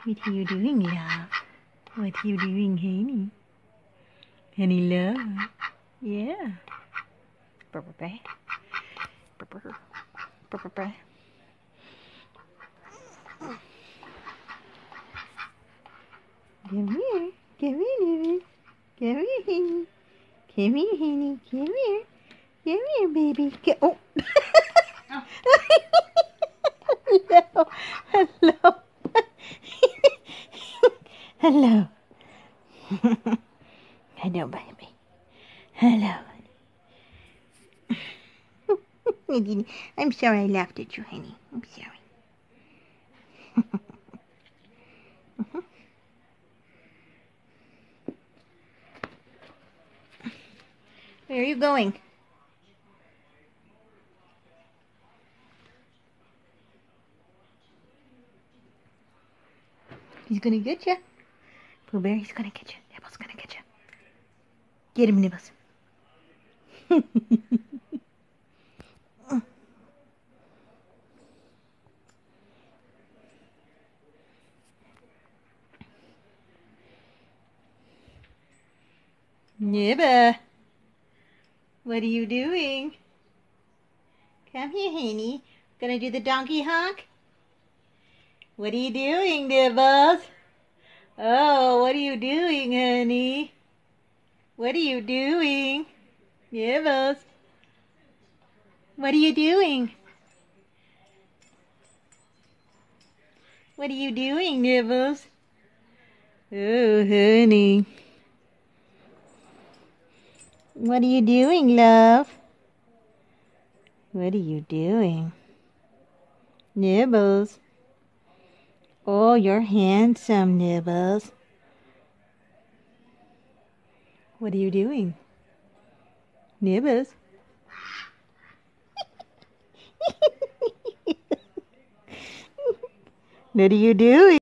What are you doing, love? What are you doing, honey? Honey, love? Yeah. Brr-brr-brr. Brr-brr. Brr-brr-brr. Come here. Come here, baby. Come here, honey. Come here, honey. Come here. Come here, baby. Oh. Hello. Hello. Hello. Hello, baby. Hello. I'm sorry I laughed at you, honey. I'm sorry. Where are you going? He's gonna get you. Pooh Bear, he's gonna get you. Nibbles gonna get you. Get him, Nibbles. Nibba, what are you doing? Come here, honey. Gonna do the donkey honk? What are you doing, Nibbles? Oh, what are you doing, honey? What are you doing? Nibbles? What are you doing? What are you doing, Nibbles? Oh, honey. What are you doing, love? What are you doing? Nibbles. Oh, you're handsome, Nibbles. What are you doing? Nibbles. What are you doing?